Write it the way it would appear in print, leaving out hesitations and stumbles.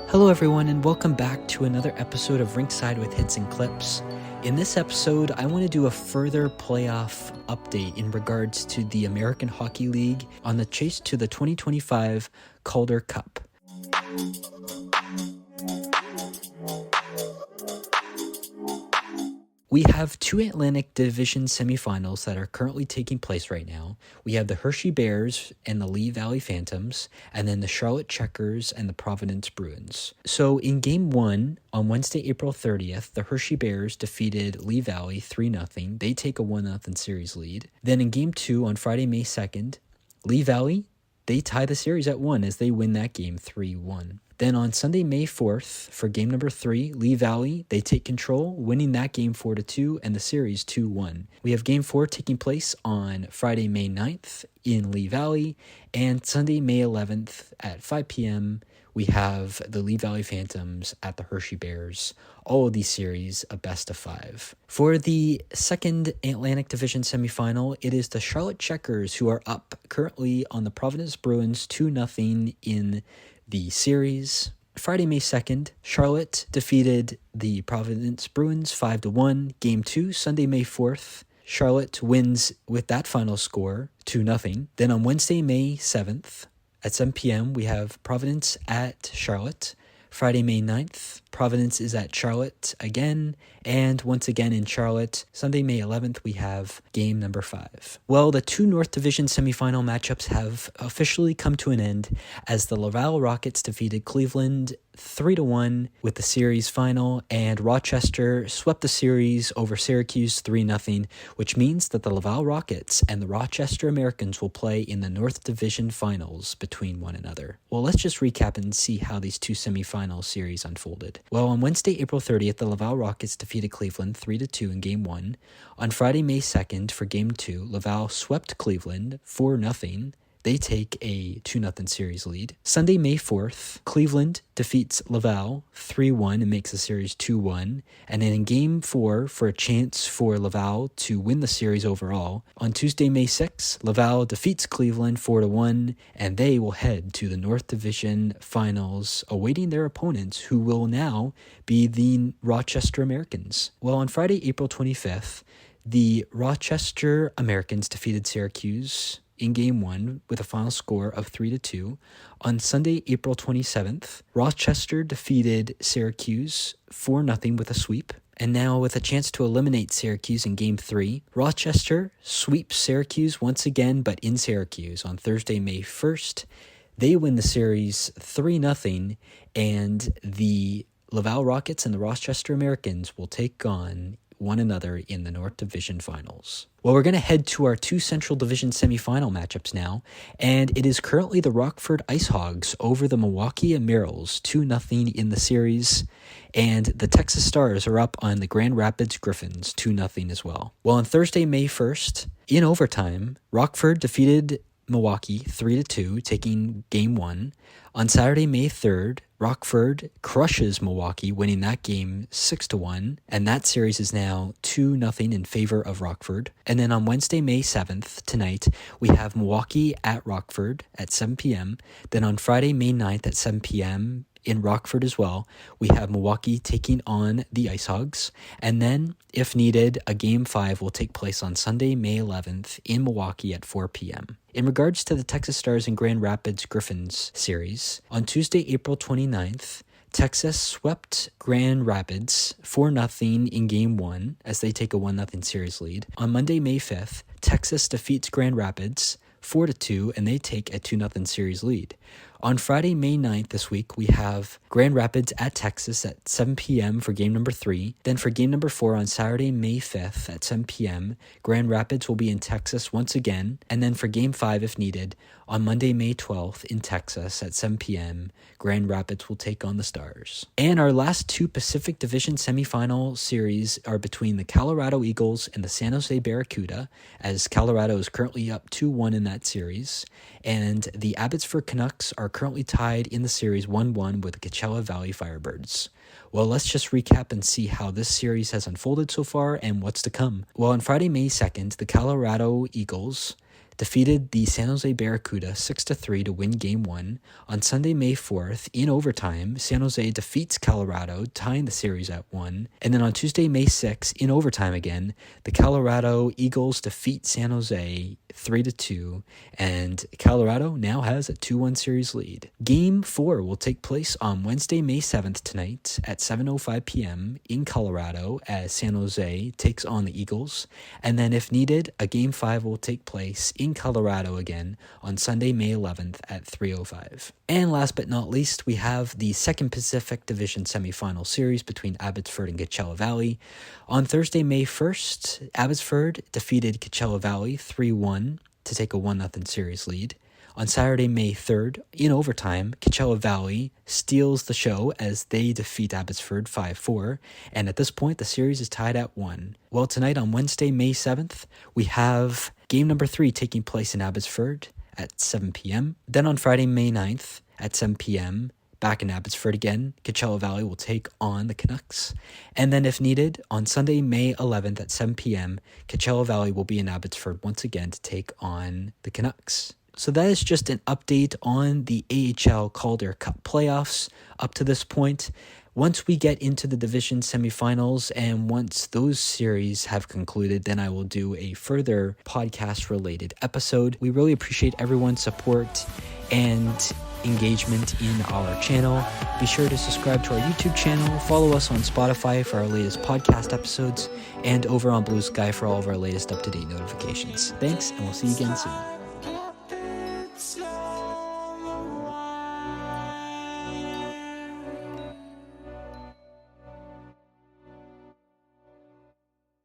Hello everyone and welcome back to another episode of Rink-Side with Hits and Clips. In this episode, I want to do a further playoff update in regards to the American Hockey League on the chase to the 2025 Calder Cup. We have two Atlantic Division semifinals that are currently taking place right now. We have the Hershey Bears and the Lehigh Valley Phantoms, and then the Charlotte Checkers and the Providence Bruins. So in Game 1, on Wednesday, April 30th, the Hershey Bears defeated Lehigh Valley 3-0. They take a 1-0 series lead. Then in Game 2, on Friday, May 2nd, Lehigh Valley, they tie the series at 1 as they win that game 3-1. Then on Sunday, May 4th, for game number 3, Lehigh Valley, they take control, winning that game 4-2 and the series 2-1. We have game 4 taking place on Friday, May 9th in Lehigh Valley, and Sunday, May 11th at 5 p.m., we have the Lehigh Valley Phantoms at the Hershey Bears. All of these series a best of 5. For the second Atlantic Division semifinal, it is the Charlotte Checkers who are up currently on the Providence Bruins 2-0 in the series. Friday, May 2nd, Charlotte defeated the Providence Bruins 5-1. Game 2, Sunday, May 4th, Charlotte wins with that final score 2-0. Then on Wednesday, May 7th, at 7 p.m., we have Providence at Charlotte. Friday, May 9th, Providence is at Charlotte again, and once again in Charlotte. Sunday, May 11th, we have game number 5. Well, the two North Division semifinal matchups have officially come to an end as the Laval Rockets defeated Cleveland 3-1 with the series final, and Rochester swept the series over Syracuse 3-0, which means that the Laval Rockets and the Rochester Americans will play in the North Division finals between one another. Well, let's just recap and see how these two semifinal series unfolded. Well, on Wednesday, April 30th, the Laval Rockets defeated Cleveland 3-2 in Game 1. On Friday, May 2nd, for Game 2, Laval swept Cleveland 4-0. They take a 2-0 series lead. Sunday, May 4th, Cleveland defeats Laval 3-1 and makes the series 2-1. And then in Game 4, for a chance for Laval to win the series overall, on Tuesday, May 6th, Laval defeats Cleveland 4-1, and they will head to the North Division Finals, awaiting their opponents, who will now be the Rochester Americans. Well, on Friday, April 25th, the Rochester Americans defeated Syracuse in Game 1 with a final score of 3-2. On Sunday, April 27th, Rochester defeated Syracuse 4-0 with a sweep. And now with a chance to eliminate Syracuse in Game 3, Rochester sweeps Syracuse once again, but in Syracuse on Thursday, May 1st. They win the series 3-0, and the Laval Rockets and the Rochester Americans will take on one another in the North Division Finals. Well, we're going to head to our two Central Division semifinal matchups now, and it is currently the Rockford Ice Hogs over the Milwaukee Admirals 2-0 in the series, and the Texas Stars are up on the Grand Rapids Griffins 2-0 as well. Well, on Thursday, May 1st, in overtime, Rockford defeated Milwaukee 3-2, taking Game 1. On Saturday, May 3rd, Rockford crushes Milwaukee, winning that game 6-1, and that series is now 2-0 in favor of Rockford. And then on Wednesday, May 7th, tonight, we have Milwaukee at Rockford at 7 p.m. Then on Friday, May 9th at 7 p.m., in Rockford as well, we have Milwaukee taking on the Ice Hogs. And then, if needed, a Game 5 will take place on Sunday, May 11th in Milwaukee at 4 p.m. In regards to the Texas Stars and Grand Rapids Griffins series, on Tuesday, April 29th, Texas swept Grand Rapids 4-0 in Game 1 as they take a 1-0 series lead. On Monday, May 5th, Texas defeats Grand Rapids 4-2, and they take a 2-0 series lead. On Friday, May 9th this week, we have Grand Rapids at Texas at 7 p.m. for game number 3. Then for game number 4 on Saturday, May 5th at 7 p.m., Grand Rapids will be in Texas once again. And then for game 5, if needed, on Monday, May 12th in Texas at 7 p.m., Grand Rapids will take on the Stars. And our last two Pacific Division semifinal series are between the Colorado Eagles and the San Jose Barracuda, as Colorado is currently up 2-1 in that series. And the Abbotsford Canucks are currently tied in the series 1-1 with the Coachella Valley Firebirds. Well, let's just recap and see how this series has unfolded so far and what's to come. Well, on Friday, May 2nd, the Colorado Eagles defeated the San Jose Barracuda 6-3 to win Game 1. On Sunday, May 4th, in overtime, San Jose defeats Colorado, tying the series at 1. And then on Tuesday, May 6th, in overtime again, the Colorado Eagles defeat San Jose 3-2, and Colorado now has a 2-1 series lead. Game 4 will take place on Wednesday, May 7th tonight at 7:05 p.m. in Colorado as San Jose takes on the Eagles. And then if needed, a Game 5 will take place in Colorado again on Sunday, May 11th at 3:05. And last but not least, we have the second Pacific Division semifinal series between Abbotsford and Coachella Valley. On Thursday, May 1st, Abbotsford defeated Coachella Valley 3-1 to take a 1-0 series lead. On Saturday, May 3rd, in overtime, Coachella Valley steals the show as they defeat Abbotsford 5-4, and at this point, the series is tied at 1. Well, tonight on Wednesday, May 7th, we have game number 3 taking place in Abbotsford at 7 p.m. Then on Friday, May 9th at 7 p.m., back in Abbotsford again, Coachella Valley will take on the Canucks. And then if needed, on Sunday, May 11th at 7 p.m., Coachella Valley will be in Abbotsford once again to take on the Canucks. So that is just an update on the AHL Calder Cup playoffs up to this point. Once we get into the division semifinals and once those series have concluded, then I will do a further podcast-related episode. We really appreciate everyone's support and engagement in our channel. Be sure to subscribe to our YouTube channel, follow us on Spotify for our latest podcast episodes, and over on Bluesky for all of our latest up-to-date notifications. Thanks, and we'll see you again soon.